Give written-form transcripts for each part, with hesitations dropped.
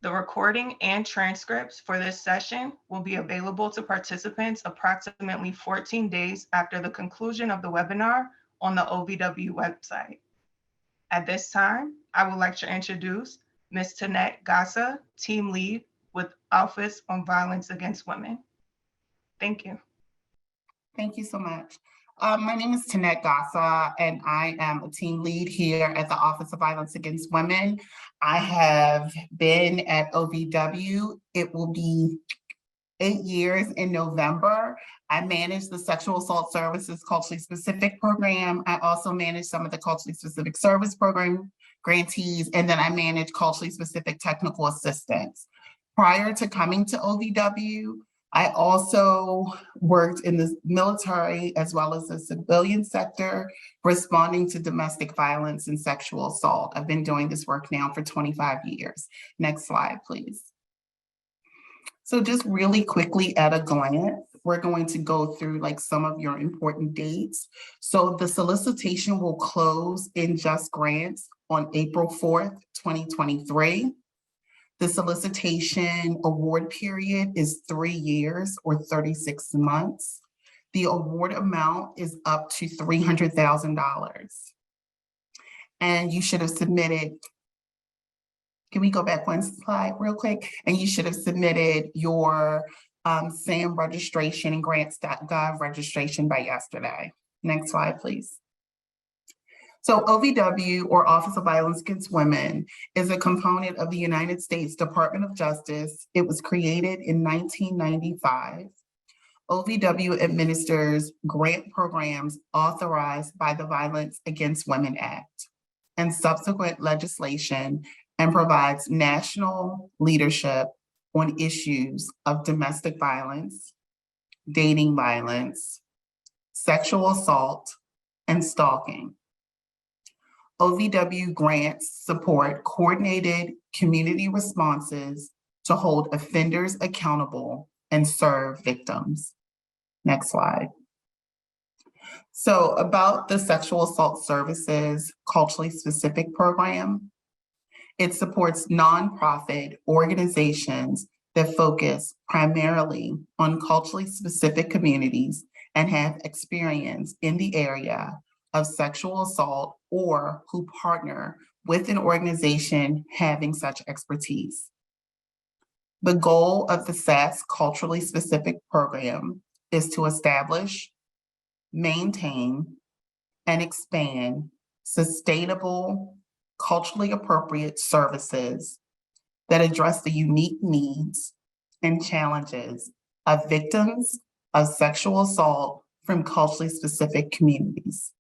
The recording and transcripts for this session will be available to participants approximately 14 days after the conclusion of the webinar on the OVW website. At this time, I would like to introduce Ms. Tanette Gassa, Team Lead with Office on Violence Against Women. Thank you. Thank you so much. My name is Tanette Gassa, and I am a team lead here at the Office of Violence Against Women. I have been at OVW. It will be 8 years in November. I manage the Sexual Assault Services Culturally Specific Program. I also manage some of the Culturally Specific Service Program grantees, and then I manage Culturally Specific Technical Assistance. Prior to coming to OVW, I also worked in the military as well as the civilian sector, responding to domestic violence and sexual assault. I've been doing this work now for 25 years. Next slide, please. So just really quickly at a glance, we're going to go through like some of your important dates. So the solicitation will close in Just Grants on April 4th, 2023. The solicitation award period is 3 years or 36 months. The award amount is up to $300,000. And you should have submitted, can we go back one slide real quick? And you should have submitted your SAM registration and grants.gov registration by yesterday. Next slide, please. So OVW, or Office of Violence Against Women, is a component of the United States Department of Justice. It was created in 1995. OVW administers grant programs authorized by the Violence Against Women Act and subsequent legislation, and provides national leadership on issues of domestic violence, dating violence, sexual assault, and stalking. OVW grants support coordinated community responses to hold offenders accountable and serve victims. Next slide. So about the Sexual Assault Services Culturally Specific Program, it supports nonprofit organizations that focus primarily on culturally specific communities and have experience in the area of sexual assault or who partner with an organization having such expertise. The goal of the SAS Culturally Specific Program is to establish, maintain, and expand sustainable, culturally appropriate services that address the unique needs and challenges of victims of sexual assault from culturally specific communities.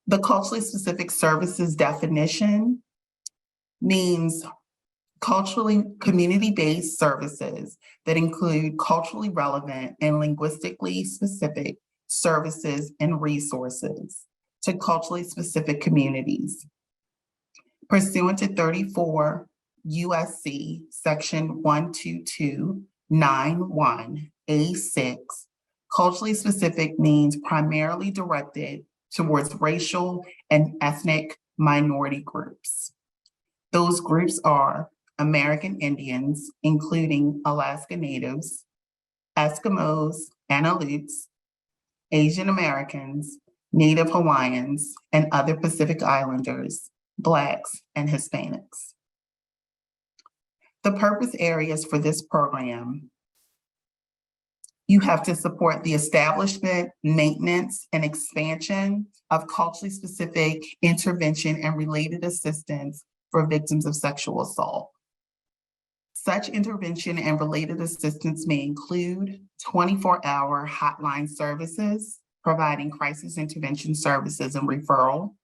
The culturally specific services definition means culturally community-based services that include culturally relevant and linguistically specific services and resources to culturally specific communities. Pursuant to 34 USC section 12291A6, culturally specific means primarily directed towards racial and ethnic minority groups. Those groups are American Indians, including Alaska Natives, Eskimos and Aleuts, Asian Americans, Native Hawaiians, and other Pacific Islanders, Blacks, and Hispanics. The purpose areas for this program: you have to support the establishment, maintenance, and expansion of culturally specific intervention and related assistance for victims of sexual assault. Such intervention and related assistance may include 24-hour hotline services, providing crisis intervention services and referral,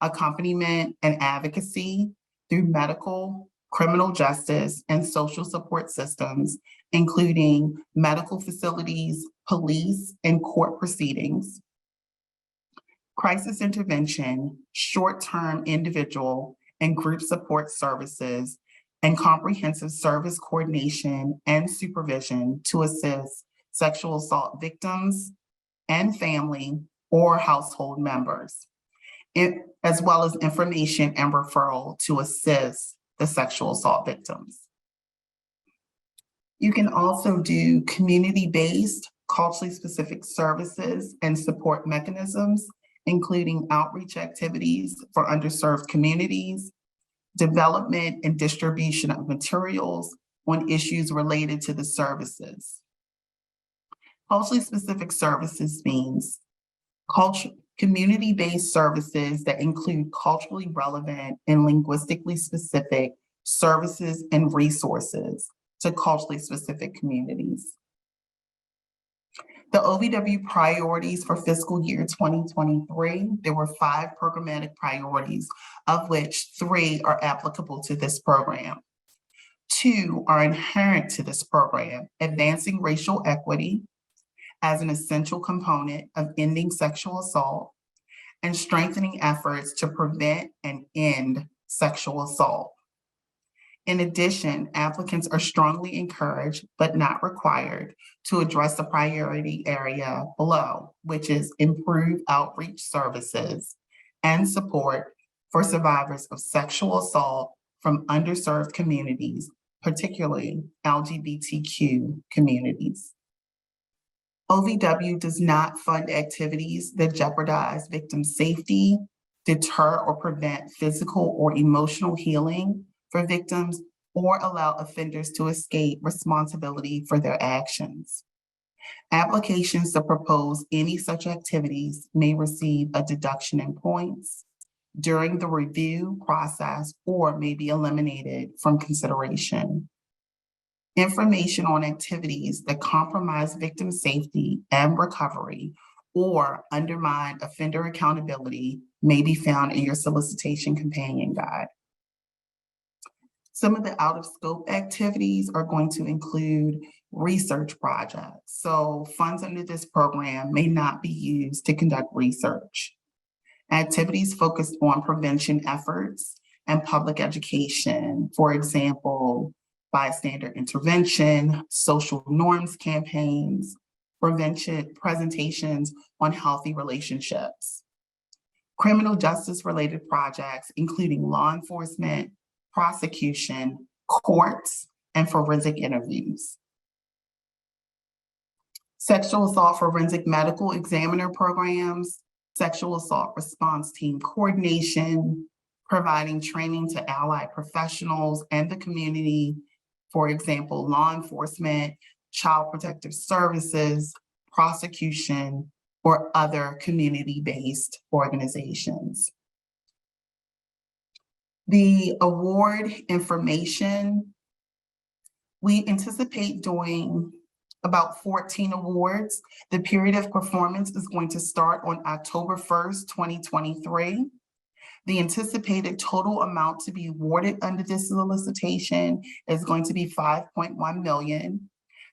accompaniment and advocacy through medical, criminal justice, and social support systems, including medical facilities, police, and court proceedings, crisis intervention, short-term individual and group support services, and comprehensive service coordination and supervision to assist sexual assault victims and family or household members, as well as information and referral to assist the sexual assault victims. You can also do community-based, culturally specific services and support mechanisms, including outreach activities for underserved communities, development and distribution of materials on issues related to the services. Culturally specific services means community-based services that include culturally relevant and linguistically specific services and resources to culturally specific communities. The OVW priorities for fiscal year 2023, there were 5 programmatic priorities, of which 3 are applicable to this program. 2 are inherent to this program: advancing racial equity as an essential component of ending sexual assault and strengthening efforts to prevent and end sexual assault. In addition, applicants are strongly encouraged, but not required, to address the priority area below, which is improve outreach services and support for survivors of sexual assault from underserved communities, particularly LGBTQ communities. OVW does not fund activities that jeopardize victim safety, deter or prevent physical or emotional healing for victims, or allow offenders to escape responsibility for their actions. Applications that propose any such activities may receive a deduction in points during the review process or may be eliminated from consideration. Information on activities that compromise victim safety and recovery or undermine offender accountability may be found in your solicitation companion guide. Some of the out-of-scope activities are going to include research projects. So funds under this program may not be used to conduct research. Activities focused on prevention efforts and public education, for example, bystander intervention, social norms campaigns, prevention presentations on healthy relationships. Criminal justice-related projects, including law enforcement, prosecution, courts, and forensic interviews. Sexual assault forensic medical examiner programs, sexual assault response team coordination, providing training to allied professionals and the community, for example, law enforcement, child protective services, prosecution, or other community-based organizations. The award information, we anticipate doing about 14 awards. The period of performance is going to start on October 1st, 2023. The anticipated total amount to be awarded under this solicitation is going to be $5.1 million.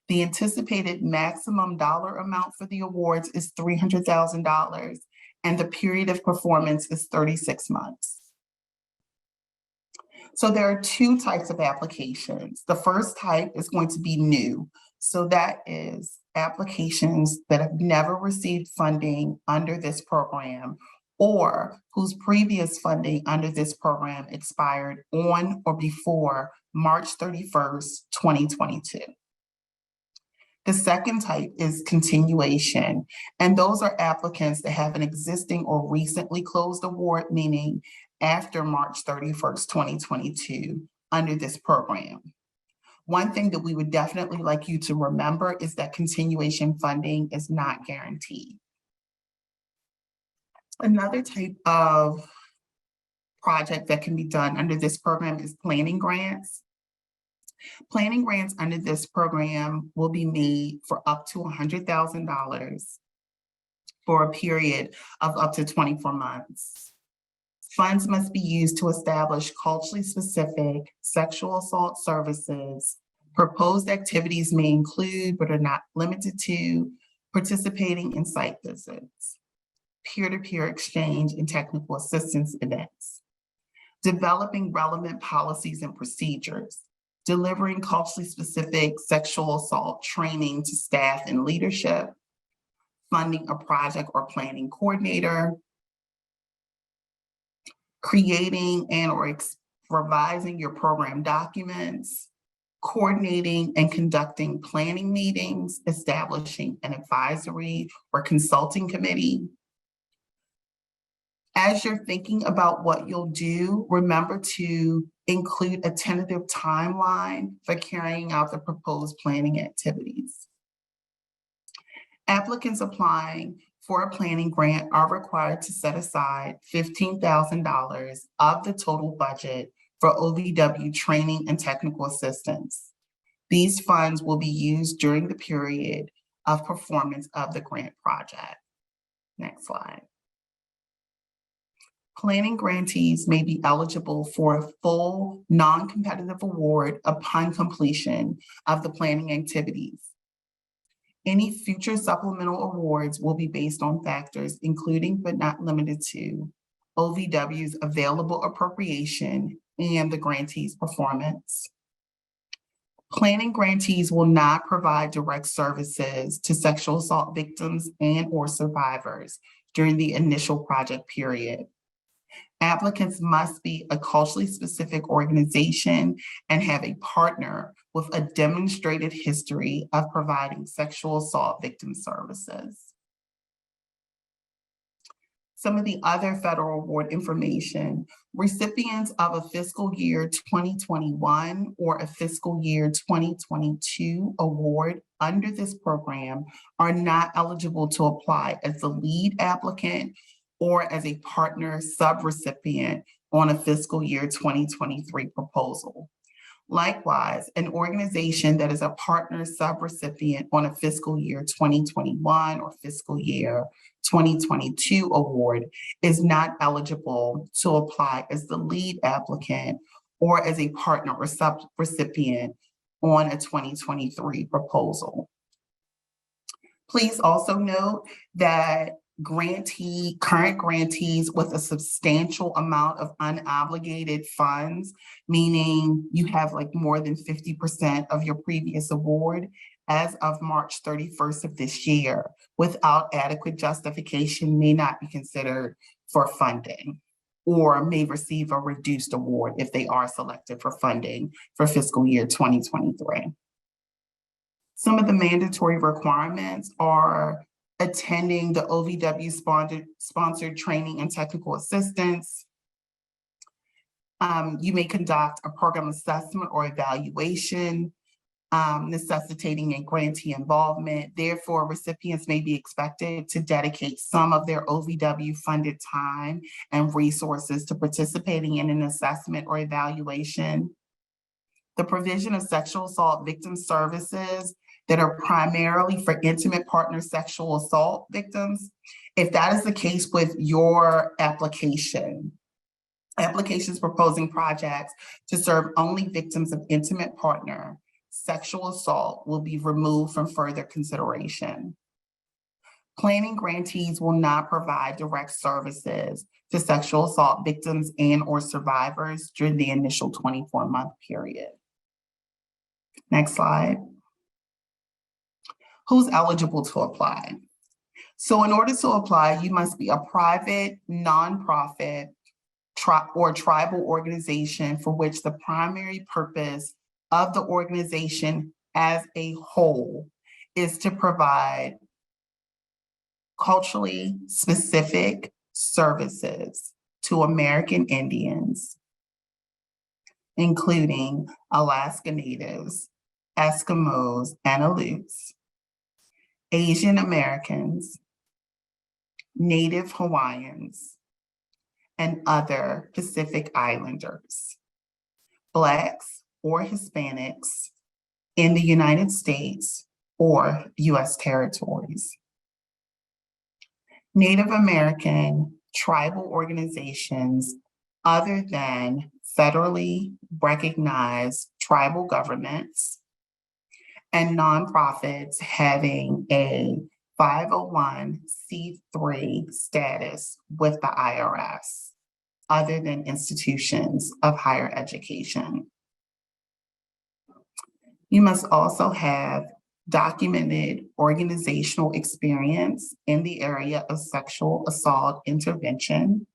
The anticipated maximum dollar amount for the awards is $300,000, and the period of performance is 36 months. So there are 2 types of applications. The first type is going to be new. So that is applications that have never received funding under this program or whose previous funding under this program expired on or before March 31st, 2022. The second type is continuation, and those are applicants that have an existing or recently closed award, meaning after March 31st, 2022, under this program. One thing that we would definitely like you to remember is that continuation funding is not guaranteed. Another type of project that can be done under this program is planning grants. Planning grants under this program will be made for up to $100,000 for a period of up to 24 months. Funds must be used to establish culturally specific sexual assault services. Proposed activities may include, but are not limited to, participating in site visits, peer-to-peer exchange and technical assistance events, developing relevant policies and procedures, delivering culturally specific sexual assault training to staff and leadership, funding a project or planning coordinator, creating and or revising your program documents, coordinating and conducting planning meetings, establishing an advisory or consulting committee. As you're thinking about what you'll do, remember to include a tentative timeline for carrying out the proposed planning activities. Applicants applying for a planning grant are required to set aside $15,000 of the total budget for OVW training and technical assistance. These funds will be used during the period of performance of the grant project. Next slide. Planning grantees may be eligible for a full non-competitive award upon completion of the planning activities. Any future supplemental awards will be based on factors including but not limited to OVW's available appropriation and the grantee's performance. Planning grantees will not provide direct services to sexual assault victims and/or survivors during the initial project period. Applicants must be a culturally specific organization and have a partner with a demonstrated history of providing sexual assault victim services. Some of the other federal award information: recipients of a fiscal year 2021 or a fiscal year 2022 award under this program are not eligible to apply as the lead applicant or as a partner subrecipient on a fiscal year 2023 proposal. Likewise, an organization that is a partner subrecipient on a fiscal year 2021 or fiscal year 2022 award is not eligible to apply as the lead applicant or as a partner or subrecipient on a 2023 proposal. Please also note that current grantees with a substantial amount of unobligated funds, meaning you have like more than 50% of your previous award as of March 31st of this year, without adequate justification, may not be considered for funding or may receive a reduced award if they are selected for funding for fiscal year 2023. Some of the mandatory requirements are attending the OVW sponsored training and technical assistance. You may conduct a program assessment or evaluation necessitating a grantee involvement. Therefore, recipients may be expected to dedicate some of their OVW funded time and resources to participating in an assessment or evaluation. The provision of sexual assault victim services that are primarily for intimate partner sexual assault victims. If that is the case with your applications proposing projects to serve only victims of intimate partner sexual assault will be removed from further consideration. Planning grantees will not provide direct services to sexual assault victims and/or survivors during the initial 24-month period. Next slide. Who's eligible to apply? So in order to apply, you must be a private, nonprofit, or tribal organization for which the primary purpose of the organization as a whole is to provide culturally specific services to American Indians, including Alaska Natives, Eskimos, and Aleuts, Asian Americans, Native Hawaiians, and other Pacific Islanders, Blacks or Hispanics in the United States or U.S. territories. Native American tribal organizations other than federally recognized tribal governments and nonprofits having a 501c3 status with the IRS, other than institutions of higher education. You must also have documented organizational experience in the area of sexual assault intervention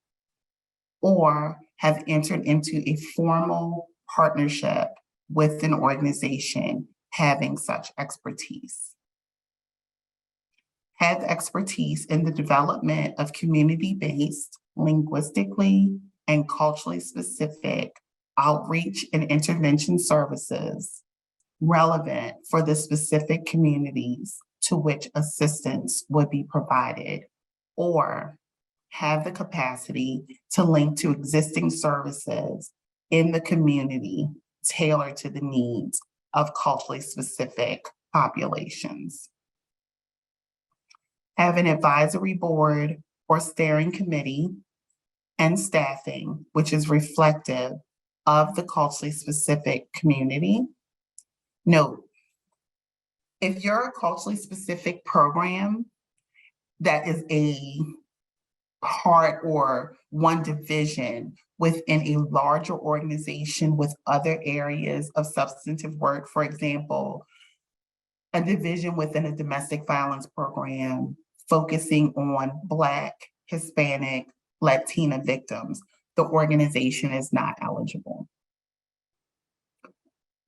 or have entered into a formal partnership with an organization having such expertise. Have expertise in the development of community-based, linguistically and culturally specific outreach and intervention services relevant for the specific communities to which assistance would be provided, or have the capacity to link to existing services in the community tailored to the needs of culturally specific populations. Have an advisory board or steering committee and staffing which is reflective of the culturally specific community. Note, if you're a culturally specific program that is a part or one division within a larger organization with other areas of substantive work, for example, a division within a domestic violence program focusing on Black, Hispanic, Latina victims, the organization is not eligible.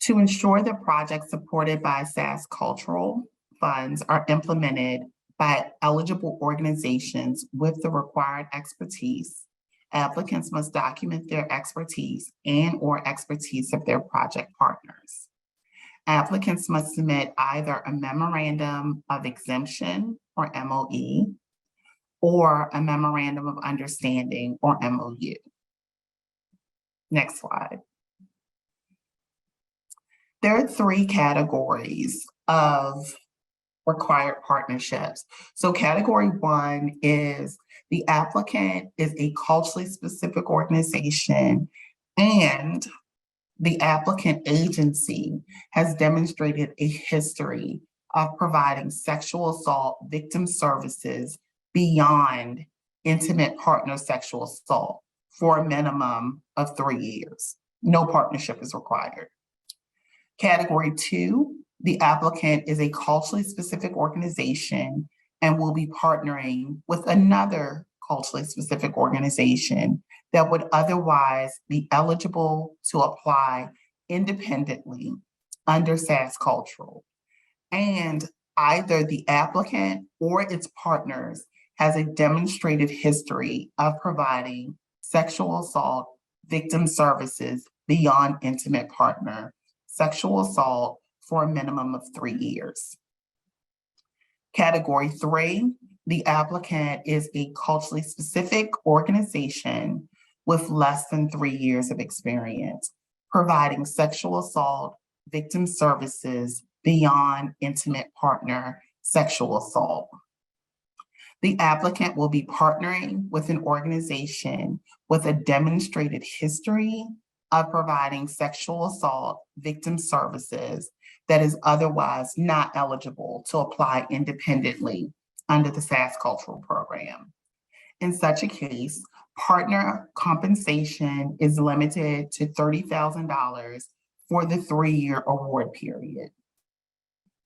To ensure that projects supported by SAS cultural funds are implemented by eligible organizations with the required expertise, applicants must document their expertise and/or expertise of their project partners. Applicants must submit either a memorandum of exemption or MOE, or a memorandum of understanding or MOU. Next slide. There are three categories of required partnerships. So category one is the applicant is a culturally specific organization and the applicant agency has demonstrated a history of providing sexual assault victim services beyond intimate partner sexual assault for a minimum of 3 years. No partnership is required. Category two, the applicant is a culturally specific organization and will be partnering with another culturally specific organization that would otherwise be eligible to apply independently under SAS Cultural. And either the applicant or its partners has a demonstrated history of providing sexual assault victim services beyond intimate partner sexual assault for a minimum of 3 years. Category three, the applicant is a culturally specific organization with less than 3 years of experience, providing sexual assault victim services beyond intimate partner sexual assault. The applicant will be partnering with an organization with a demonstrated history of providing sexual assault victim services that is otherwise not eligible to apply independently under the SAS Cultural Program. In such a case, partner compensation is limited to $30,000 for the 3-year award period.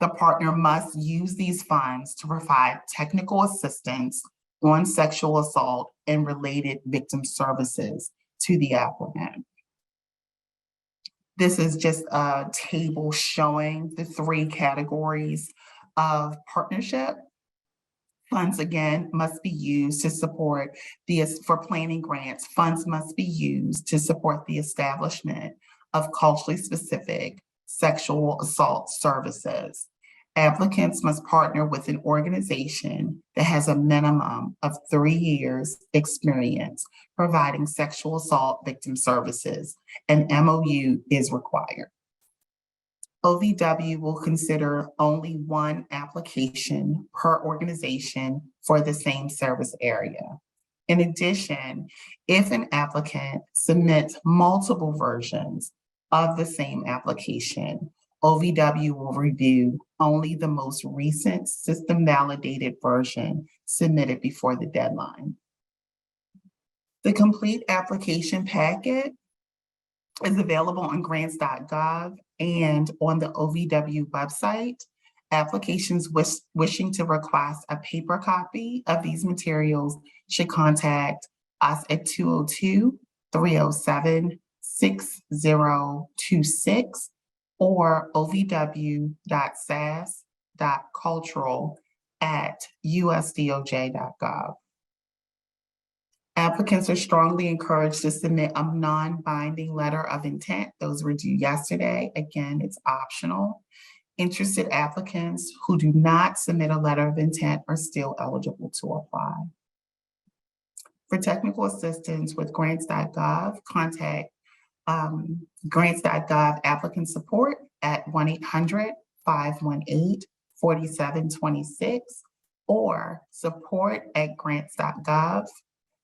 The partner must use these funds to provide technical assistance on sexual assault and related victim services to the applicant. This is just a table showing the 3 categories of partnership. Funds, again, must be used to support for planning grants. Funds must be used to support the establishment of culturally specific sexual assault services. Applicants must partner with an organization that has a minimum of 3 years experience providing sexual assault victim services. An MOU is required. OVW will consider only 1 application per organization for the same service area. In addition, if an applicant submits multiple versions of the same application, OVW will review only the most recent system-validated version submitted before the deadline. The complete application packet is available on grants.gov and on the OVW website. Applications wishing to request a paper copy of these materials should contact us at 307-6026 or ovw.sas.cultural@usdoj.gov. Applicants are strongly encouraged to submit a non-binding letter of intent. Those were due yesterday. Again, it's optional. Interested applicants who do not submit a letter of intent are still eligible to apply. For technical assistance with grants.gov, contact grants.gov applicant support at 1-800-518-4726 or support@grants.gov.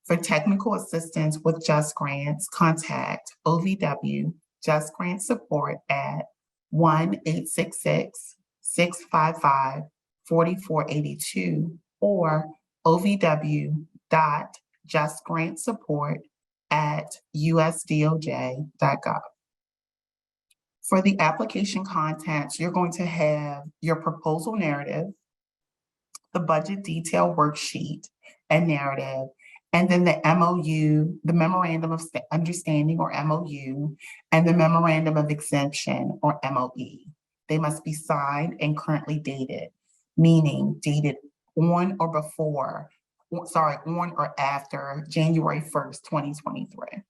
For technical assistance with Just Grants, contact OVW Just Grant Support at 1-866-655-4482 or ovw.justgrantsupport@usdoj.gov. For the application contents, you're going to have your proposal narrative, the budget detail worksheet and narrative, and then the MOU, the Memorandum of Understanding or MOU, and the Memorandum of Exemption or MOE. They must be signed and currently dated, meaning dated on or after January 1st, 2023.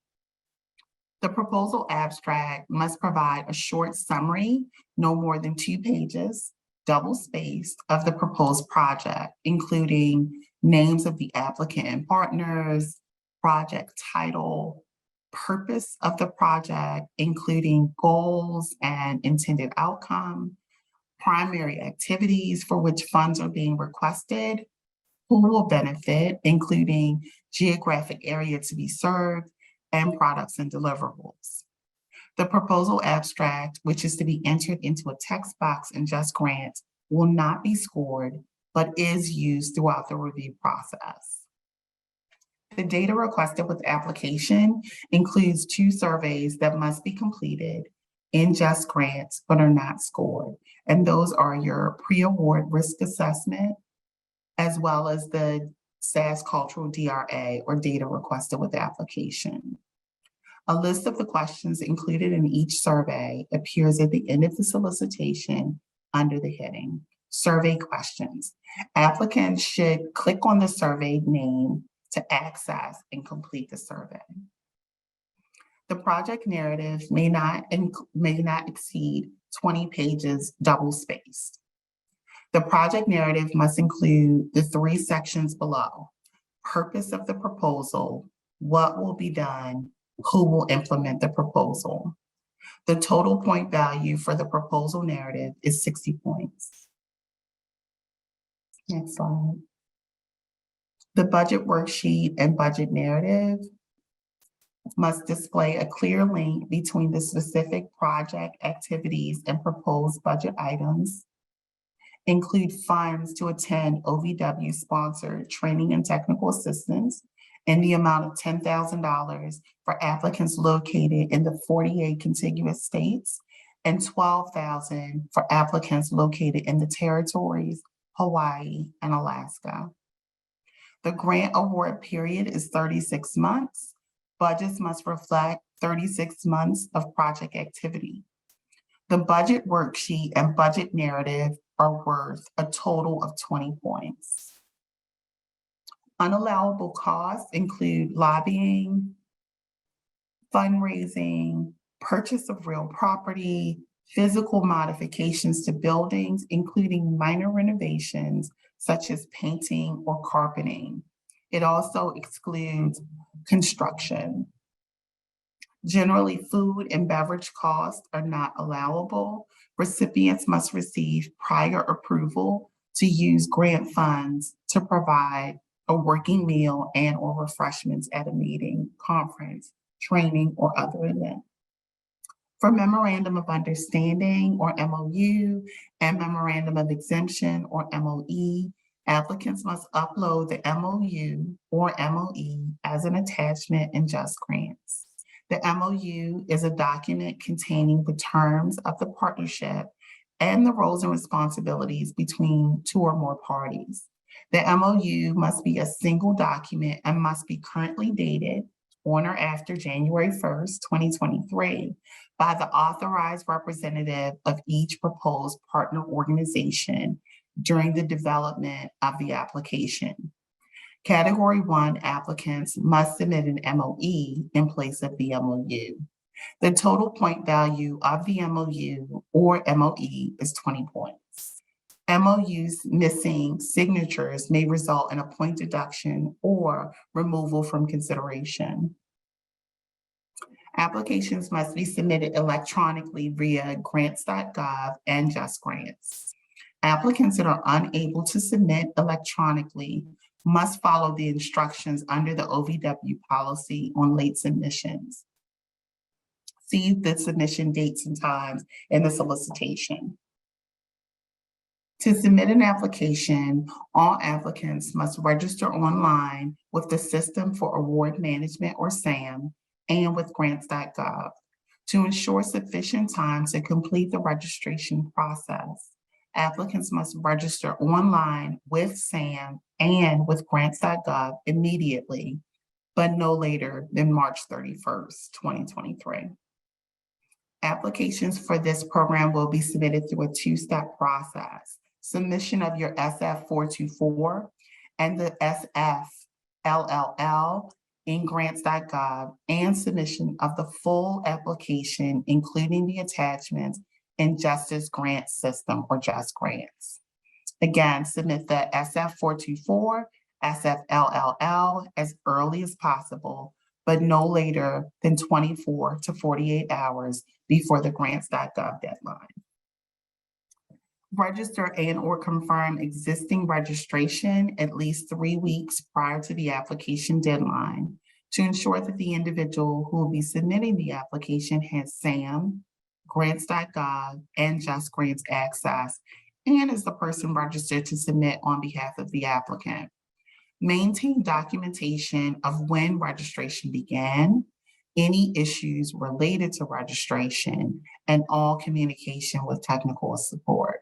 The proposal abstract must provide a short summary, no more than 2 pages, double-spaced, of the proposed project, including names of the applicant and partners, project title, purpose of the project, including goals and intended outcome, primary activities for which funds are being requested, who will benefit, including geographic area to be served, and products and deliverables. The proposal abstract, which is to be entered into a text box in Just Grants, will not be scored, but is used throughout the review process. The data requested with the application includes 2 surveys that must be completed in Just Grants but are not scored. And those are your pre-award risk assessment, as well as the SAS Cultural DRA or data requested with the application. A list of the questions included in each survey appears at the end of the solicitation under the heading Survey Questions. Applicants should click on the survey name to access and complete the survey. The project narrative may not exceed 20 pages double-spaced. The project narrative must include the 3 sections below: purpose of the proposal, what will be done, who will implement the proposal. The total point value for the proposal narrative is 60 points. Next slide. The budget worksheet and budget narrative must display a clear link between the specific project activities and proposed budget items, include funds to attend OVW-sponsored training and technical assistance in the amount of $10,000 for applicants located in the 48 contiguous states and $12,000 for applicants located in the territories, Hawaii, and Alaska. The grant award period is 36 months. Budgets must reflect 36 months of project activity. The budget worksheet and budget narrative are worth a total of 20 points. Unallowable costs include lobbying, fundraising, purchase of real property, physical modifications to buildings, including minor renovations such as painting or carpeting. It also excludes construction. Generally, food and beverage costs are not allowable. Recipients must receive prior approval to use grant funds to provide a working meal and or refreshments at a meeting, conference, training, or other event. For Memorandum of Understanding or MOU and Memorandum of Exemption or MOE, applicants must upload the MOU or MOE as an attachment in Just Grants. The MOU is a document containing the terms of the partnership and the roles and responsibilities between 2 or more parties. The MOU must be a single document and must be currently dated on or after January 1st, 2023, by the authorized representative of each proposed partner organization during the development of the application. Category 1 applicants must submit an MOE in place of the MOU. The total point value of the MOU or MOE is 20 points. MOUs missing signatures may result in a point deduction or removal from consideration. Applications must be submitted electronically via grants.gov and JustGrants. Applicants that are unable to submit electronically must follow the instructions under the OVW policy on late submissions. See the submission dates and times in the solicitation. To submit an application, all applicants must register online with the System for Award Management, or SAM, and with grants.gov to ensure sufficient time to complete the registration process. Applicants must register online with SAM and with grants.gov immediately, but no later than March 31st, 2023. Applications for this program will be submitted through a two-step process: submission of your SF-424 and the SF-LLL in grants.gov, and submission of the full application, including the attachments, in Justice Grant System, or JustGrants. Again, submit the SF-424, SF-LLL as early as possible, but no later than 24 to 48 hours before the grants.gov deadline. Register and/or confirm existing registration at least 3 weeks prior to the application deadline to ensure that the individual who will be submitting the application has SAM, grants.gov, and JustGrants access, and is the person registered to submit on behalf of the applicant. Maintain documentation of when registration began, any issues related to registration, and all communication with technical support.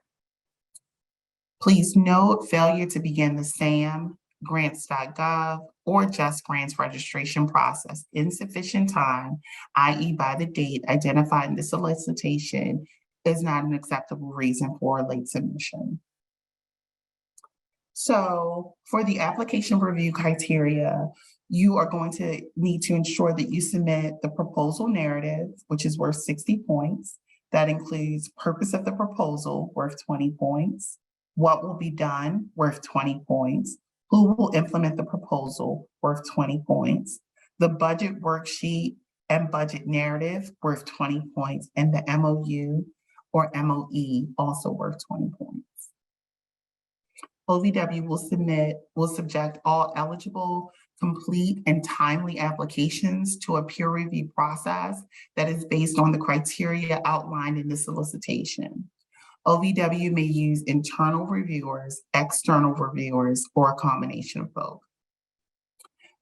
Please note failure to begin the SAM, grants.gov, or JustGrants registration process in sufficient time, i.e. by the date identified in the solicitation, is not an acceptable reason for a late submission. So for the application review criteria, you are going to need to ensure that you submit the proposal narrative, which is worth 60 points. That includes purpose of the proposal, worth 20 points. What will be done, worth 20 points. Who will implement the proposal, worth 20 points. The budget worksheet and budget narrative, worth 20 points. And the MOU or MOE, also worth 20 points. OVW will subject all eligible, complete, and timely applications to a peer review process that is based on the criteria outlined in the solicitation. OVW may use internal reviewers, external reviewers, or a combination of both.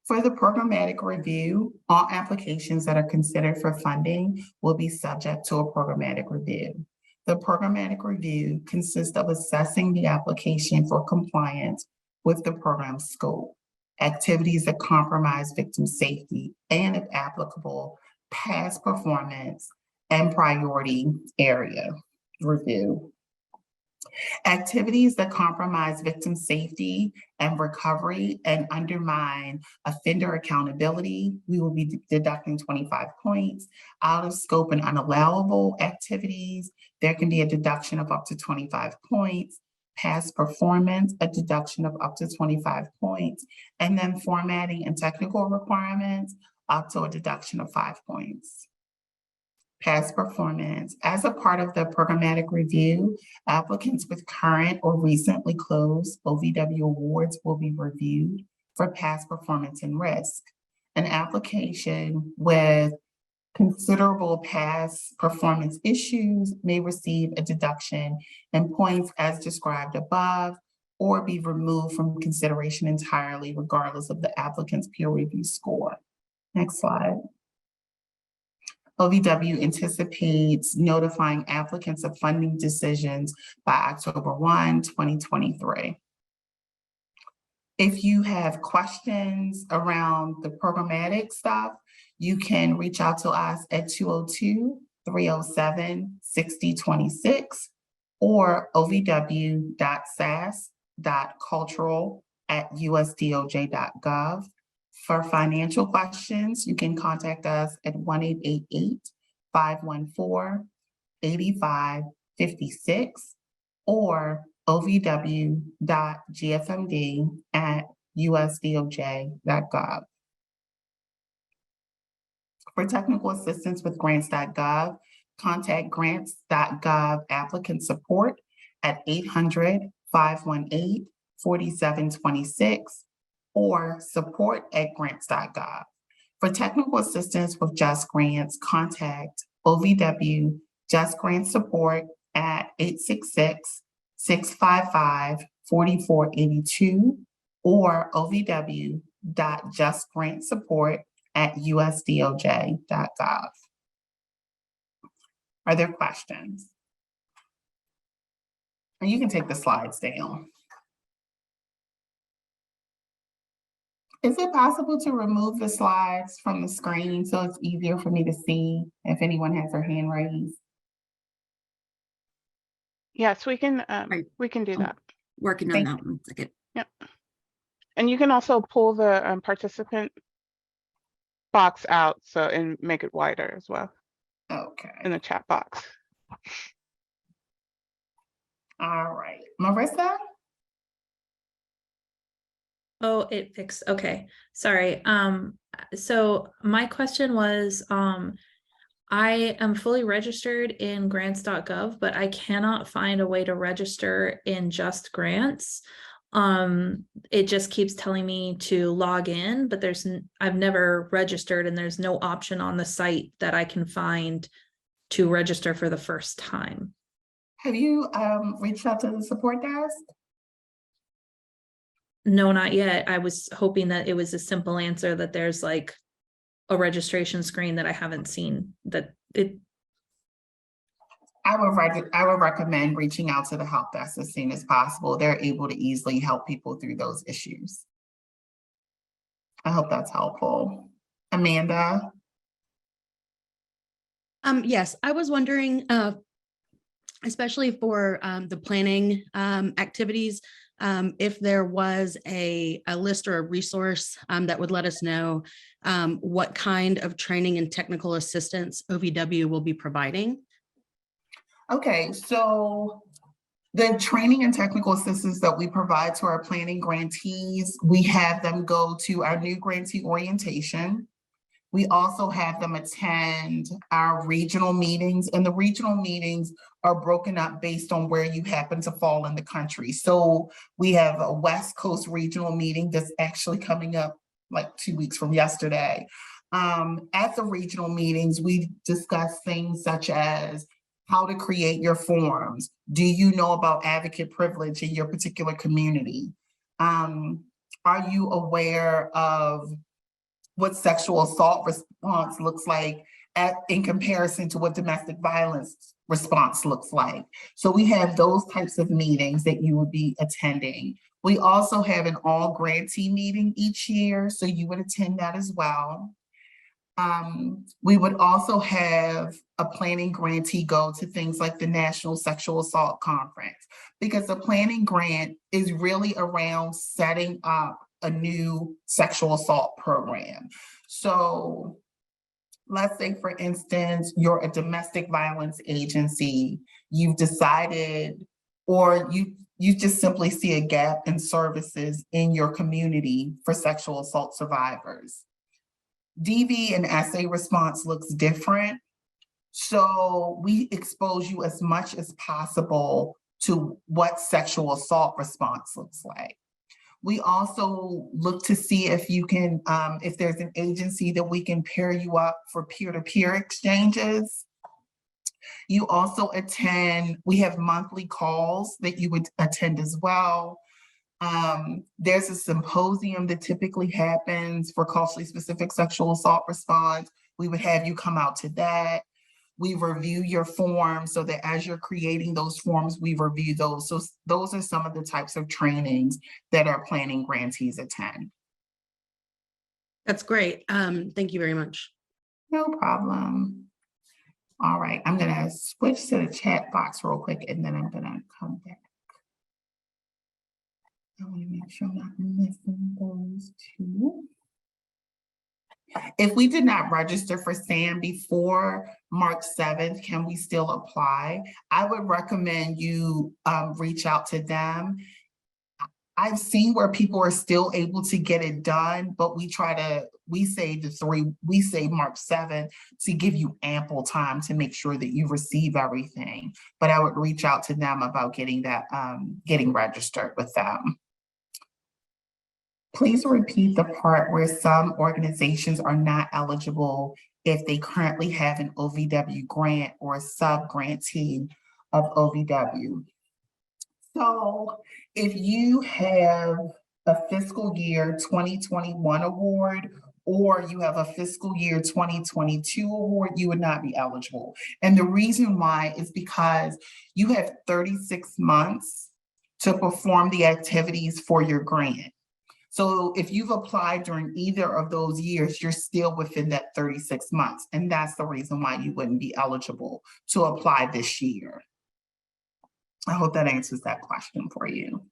For the programmatic review, all applications that are considered for funding will be subject to a programmatic review. The programmatic review consists of assessing the application for compliance with the program scope, activities that compromise victim safety, and, if applicable, past performance and priority area review. Activities that compromise victim safety and recovery and undermine offender accountability, we will be deducting 25 points. Out of scope and unallowable activities, there can be a deduction of up to 25 points. Past performance, a deduction of up to 25 points. And then formatting and technical requirements, up to a deduction of 5 points. Past performance. As a part of the programmatic review, applicants with current or recently closed OVW awards will be reviewed for past performance and risk. An application with considerable past performance issues may receive a deduction in points as described above, or be removed from consideration entirely, regardless of the applicant's peer review score. Next slide. OVW anticipates notifying applicants of funding decisions by October 1, 2023. If you have questions around the programmatic stuff, You can reach out to us at 202-307-6026 or ovw.sas.cultural@usdoj.gov. For financial questions, you can contact us at 1-888-514-8556 or ovw.gfmd@usdoj.gov. For technical assistance with grants.gov, contact grants.gov applicant support at 800-518-4726 or support@grants.gov. For technical assistance with Just Grants, contact OVW Just Grants Support at 866-655-4482 or ovw.justgrantsupport@usdoj.gov. Are there questions? And you can take the slides down. Is it possible to remove the slides from the screen so it's easier for me to see if anyone has their hand raised? Yes, we can Right. do that. Working on Thank that one second. Yep. And you can also pull the participant box out and make it wider as well in Okay, the chat box. all right. Marissa? Oh, it fixed. Okay. Sorry. So my question was, I am fully registered in grants.gov, but I cannot find a way to register in Just Grants. It just keeps telling me to log in, but I've never registered and there's no option on the site that I can find to register for the first time. Have you reached out to the support desk? No, not yet. I was hoping that it was a simple answer that there's like a registration screen that I haven't seen that it. I would recommend reaching out to the help desk as soon as possible. They're able to easily help people through those issues. I hope that's helpful. Amanda? Yes, I was wondering, especially for the planning activities, if there was a list or a resource that would let us know what kind of training and technical assistance OVW will be providing. Okay, so the training and technical assistance that we provide to our planning grantees, we have them go to our new grantee orientation. We also have them attend our regional meetings, and the regional meetings are broken up based on where you happen to fall in the country. So we have a West Coast regional meeting that's actually coming up like 2 weeks from yesterday. At the regional meetings, we discuss things such as how to create your forms. Do you know about advocate privilege in your particular community? Are you aware of what sexual assault response looks like in comparison to what domestic violence response looks like? So we have those types of meetings that you would be attending. We also have an all grantee meeting each year, so you would attend that as well. We would also have a planning grantee go to things like the National Sexual Assault Conference, because the planning grant is really around setting up a new sexual assault program. So let's say, for instance, you're a domestic violence agency, you've decided, or you just simply see a gap in services in your community for sexual assault survivors. DV and SA response looks different. So we expose you as much as possible to what sexual assault response looks like. We also look to see if you can, if there's an agency that we can pair you up for peer-to-peer exchanges. You also attend, we have monthly calls that you would attend as well. There's a symposium that typically happens for culturally specific sexual assault response. We would have you come out to that. We review your forms so that as you're creating those forms, we review those. So those are some of the types of trainings that our planning grantees attend. That's great. Thank you very much. No problem. All right, I'm gonna switch to the chat box real quick and then I'm gonna come back. I wanna make sure I'm not missing those two. If we did not register for SAM before March 7th, can we still apply? I would recommend you reach out to them. I've seen where people are still able to get it done, but we say March 7th to give you ample time to make sure that you receive everything. But I would reach out to them about getting that, getting registered with them. Please repeat the part where some organizations are not eligible if they currently have an OVW grant or a sub-grantee of OVW. So if you have a fiscal year 2021 award or you have a fiscal year 2022 award, you would not be eligible. And the reason why is because you have 36 months to perform the activities for your grant. So if you've applied during either of those years, you're still within that 36 months. And that's the reason why you wouldn't be eligible to apply this year. I hope that answers that question for you.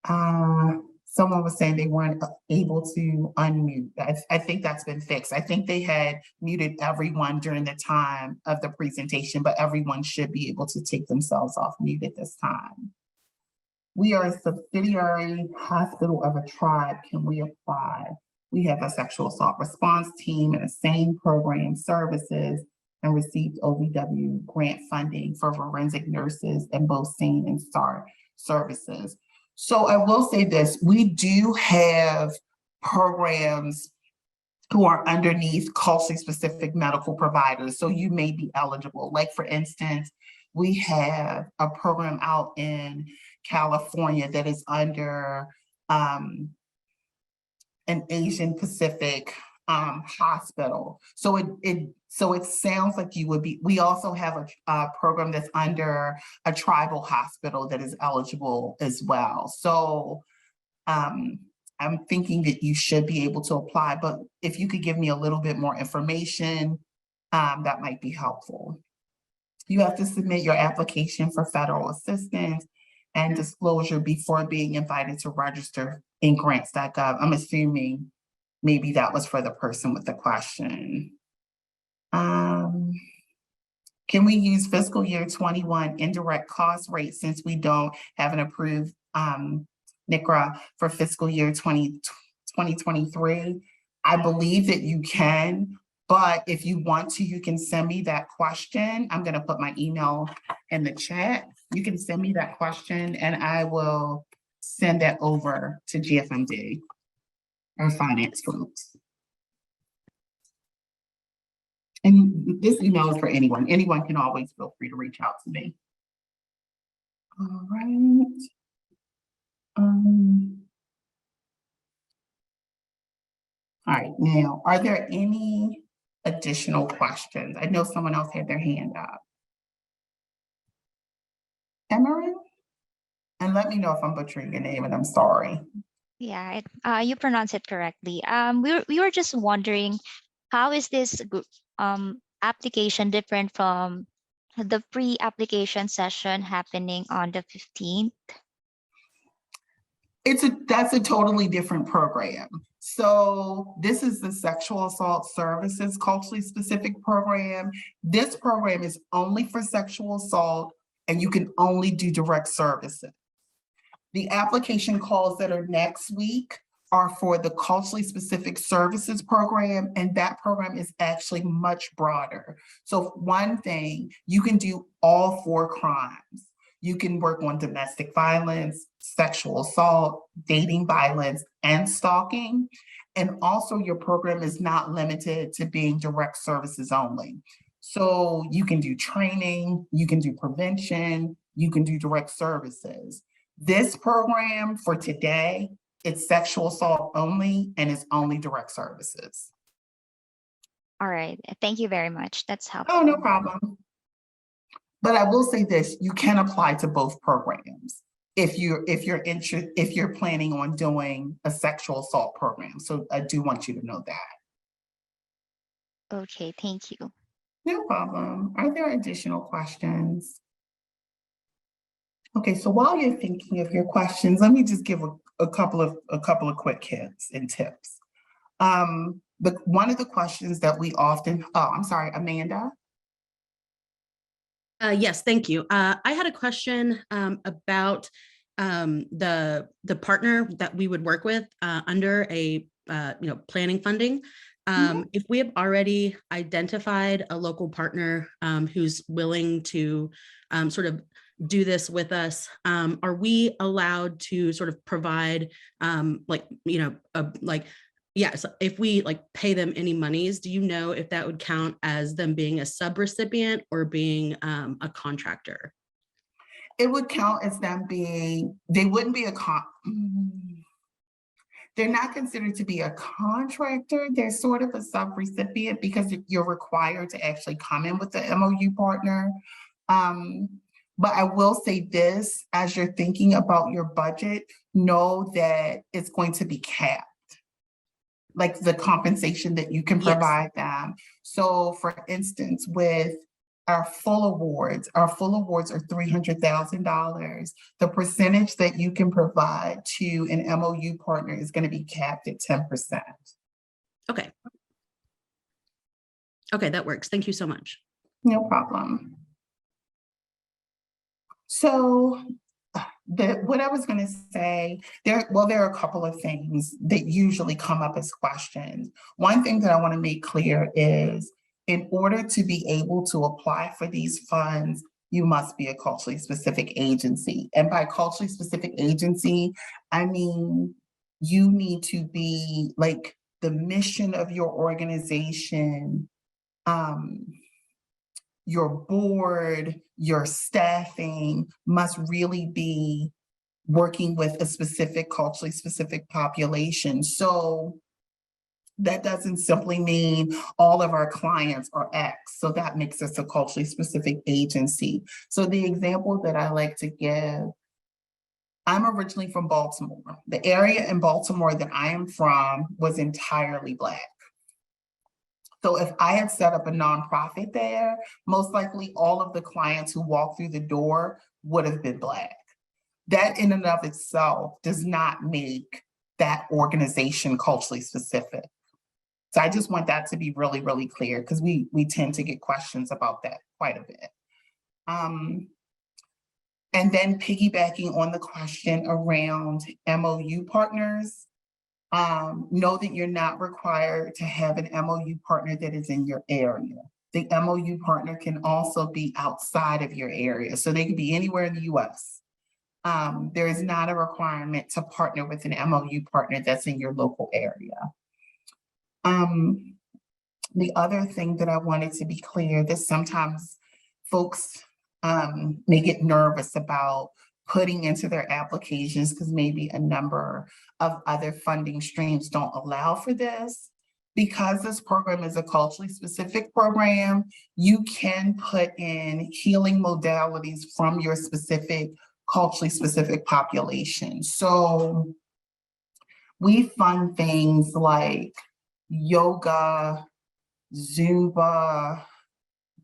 Someone was saying they weren't able to unmute. I think that's been fixed. I think they had muted everyone during the time of the presentation, but everyone should be able to take themselves off mute at this time. We are a subsidiary hospital of a tribe. Can we apply? We have a sexual assault response team and the same program services and received OVW grant funding for forensic nurses and both SANE and STAR services. So I will say this, we do have programs who are underneath culturally specific medical providers. So you may be eligible. Like for instance, we have a program out in California that is under an Asian Pacific hospital. So it sounds like you would be. We also have a program that's under a tribal hospital that is eligible as well. So I'm thinking that you should be able to apply, but if you could give me a little bit more information, that might be helpful. You have to submit your application for federal assistance and disclosure before being invited to register in grants.gov. I'm assuming maybe that was for the person with the question. Can we use fiscal year 21 indirect cost rate since we don't have an approved NCRA for fiscal year 2023? I believe that you can, but if you want to, you can send me that question. I'm gonna put my email in the chat. You can send me that question and I will send that over to GFMD or finance folks. And this email is for anyone. Anyone can always feel free to reach out to me. All right. All right, now, are there any additional questions? I know someone else had their hand up. Emery? And let me know if I'm butchering your name and I'm sorry. Yeah, you pronounce it correctly. We were just wondering, how is this application different from the pre-application session happening on the 15th? That's a totally different program. So this is the Sexual Assault Services Culturally Specific Program. This program is only for sexual assault and you can only do direct services. The application calls that are next week are for the Culturally Specific Services Program, and that program is actually much broader. So one thing, you can do all 4 crimes. You can work on domestic violence, sexual assault, dating violence, and stalking. And also your program is not limited to being direct services only. So you can do training, you can do prevention, you can do direct services. This program for today, it's sexual assault only and it's only direct services. All right, thank you very much. That's helpful. Oh, no problem. But I will say this, you can apply to both programs if you're planning on doing a sexual assault program. So I do want you to know that. Okay, thank you. No problem. Are there additional questions? Okay, so while you're thinking of your questions, let me just give a couple of quick hints and tips. One of the questions that we often, oh, I'm sorry, Amanda. Yes, thank you. I had a question about the partner that we would work with under a planning funding. If we have already identified a local partner who's willing to sort of do this with us, are we allowed to sort of provide yes, if we pay them any monies, do you know if that would count as them being a sub-recipient or being a contractor? It would count as them being, they wouldn't be they're not considered to be a contractor. They're sort of a sub-recipient because you're required to actually come in with the MOU partner. But I will say this, as you're thinking about your budget, know that it's going to be capped, like the compensation that you can provide them. So for instance, with our full awards are $300,000. The percentage that you can provide to an MOU partner is going to be capped at 10%. Okay. Okay, that works. Thank you so much. No problem. So what I was going to say, there are a couple of things that usually come up as questions. One thing that I want to make clear is, in order to be able to apply for these funds, you must be a culturally specific agency. And by culturally specific agency, I mean, you need to be like the mission of your organization, your board, your staffing must really be working with a specific culturally specific population. So that doesn't simply mean all of our clients are X. So that makes us a culturally specific agency. So the example that I like to give, I'm originally from Baltimore. The area in Baltimore that I am from was entirely Black. So if I had set up a nonprofit there, most likely all of the clients who walked through the door would have been Black. That in and of itself does not make that organization culturally specific. So I just want that to be really, really clear because we tend to get questions about that quite a bit. And then piggybacking on the question around MOU partners, know that you're not required to have an MOU partner that is in your area. The MOU partner can also be outside of your area. So they can be anywhere in the US. There is not a requirement to partner with an MOU partner that's in your local area. The other thing that I wanted to be clear that sometimes folks may get nervous about putting into their applications because maybe a number of other funding streams don't allow for this. Because this program is a culturally specific program, you can put in healing modalities from your specific culturally specific population. So we fund things like yoga, Zumba,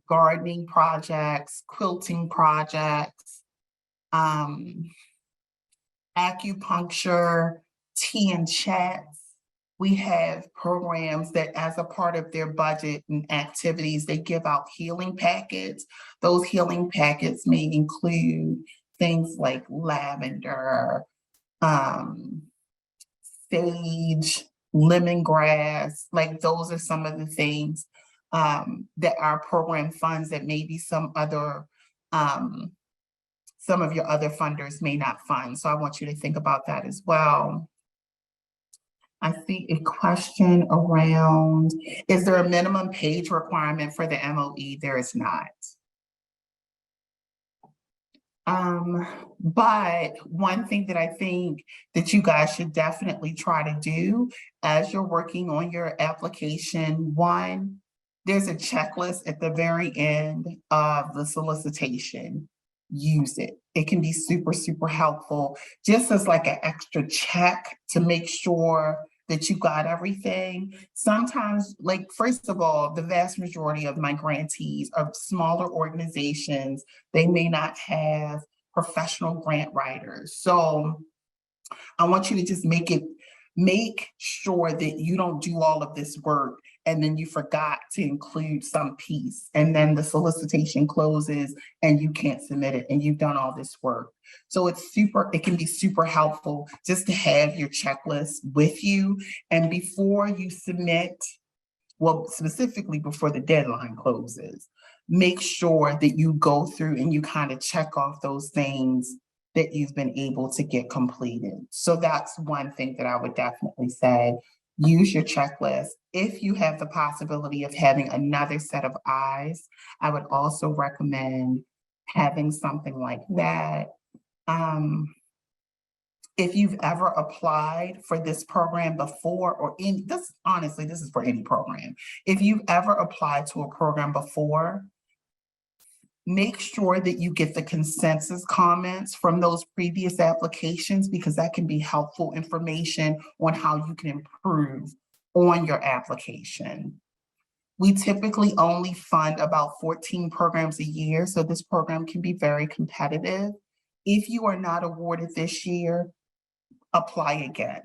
gardening projects, quilting projects, acupuncture, tea and chats. We have programs that as a part of their budget and activities, they give out healing packets. Those healing packets may include things like lavender, sage, lemongrass, like those are some of the things that our program funds that maybe some of your other funders may not fund. So I want you to think about that as well. I see a question around, is there a minimum page requirement for the MOE? There is not. But one thing that I think that you guys should definitely try to do as you're working on your application, one, there's a checklist at the very end of the solicitation. Use it. It can be super, super helpful, just as like an extra check to make sure that you got everything. Sometimes, like, first of all, the vast majority of my grantees are smaller organizations. They may not have professional grant writers. So I want you to just make sure that you don't do all of this work and then you forgot to include some piece, and then the solicitation closes and you can't submit it and you've done all this work. So it can be super helpful just to have your checklist with you, and before you submit, well, specifically before the deadline closes, make sure that you go through and you kind of check off those things that you've been able to get completed. So that's one thing that I would definitely say. Use your checklist. If you have the possibility of having another set of eyes, I would also recommend having something like that. If you've ever applied for this program before, or honestly, this is for any program. If you've ever applied to a program before, make sure that you get the consensus comments from those previous applications, because that can be helpful information on how you can improve on your application. We typically only fund about 14 programs a year, so this program can be very competitive. If you are not awarded this year, apply again.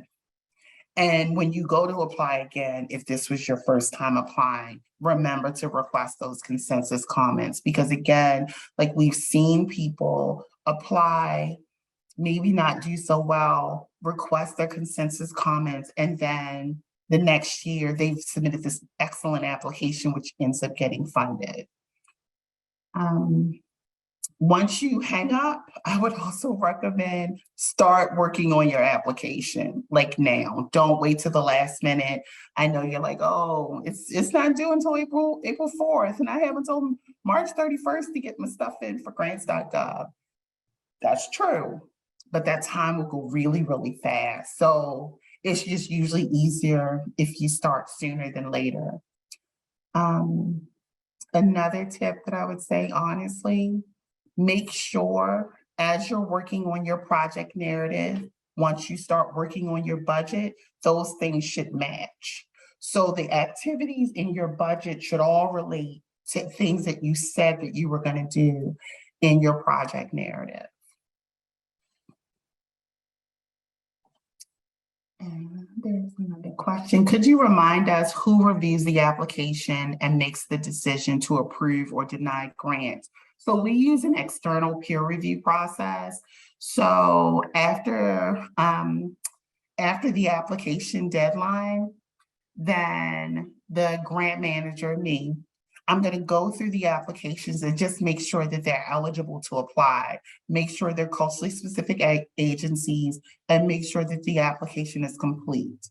And when you go to apply again, if this was your first time applying, remember to request those consensus comments, because again, like, we've seen people apply, maybe not do so well, request their consensus comments, and then the next year they've submitted this excellent application, which ends up getting funded. Once you hang up, I would also recommend start working on your application, like now. Don't wait till the last minute. I know you're like, oh, it's not due until April 4th, and I have until March 31st to get my stuff in for grants.gov. That's true, but that time will go really, really fast. So it's just usually easier if you start sooner than later. Another tip that I would say, honestly, make sure as you're working on your project narrative, once you start working on your budget, those things should match. So the activities in your budget should all relate to things that you said that you were going to do in your project narrative. And there's another question. Could you remind us who reviews the application and makes the decision to approve or deny grants? So we use an external peer review process. So after the application deadline, then the grant manager, me, I'm going to go through the applications and just make sure that they're eligible to apply, make sure they're culturally specific agencies, and make sure that the application is complete.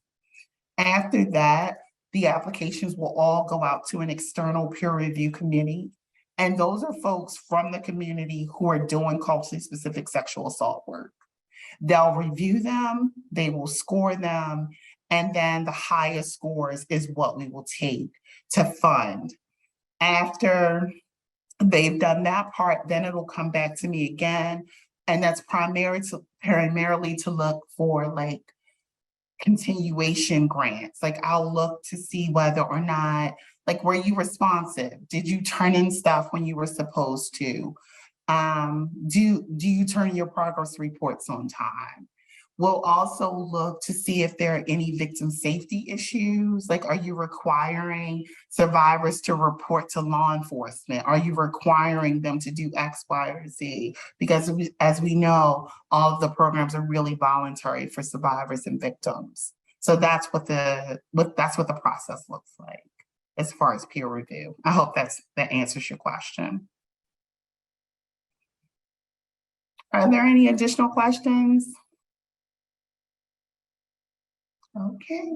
After that, the applications will all go out to an external peer review committee. And those are folks from the community who are doing culturally specific sexual assault work. They'll review them, they will score them, and then the highest scores is what we will take to fund. After they've done that part, then it'll come back to me again. And that's primarily to look for like continuation grants. Like, I'll look to see whether or not, like, were you responsive? Did you turn in stuff when you were supposed to? Do you turn your progress reports on time? We'll also look to see if there are any victim safety issues. Like, are you requiring survivors to report to law enforcement? Are you requiring them to do X, Y, or Z? Because as we know, all of the programs are really voluntary for survivors and victims. So that's what the process looks like as far as peer review. I hope that answers your question. Are there any additional questions? Okay.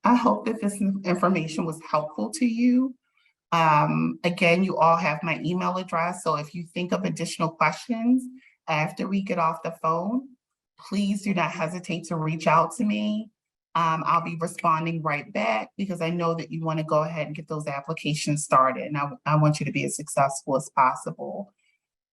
I hope that this information was helpful to you. Again, you all have my email address, so if you think of additional questions after we get off the phone, please do not hesitate to reach out to me. I'll be responding right back because I know that you want to go ahead and get those applications started, and I want you to be as successful as possible.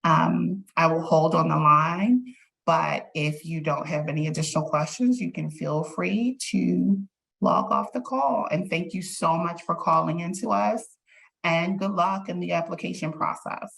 I will hold on the line. But if you don't have any additional questions, you can feel free to log off the call. And thank you so much for calling into us, and good luck in the application process.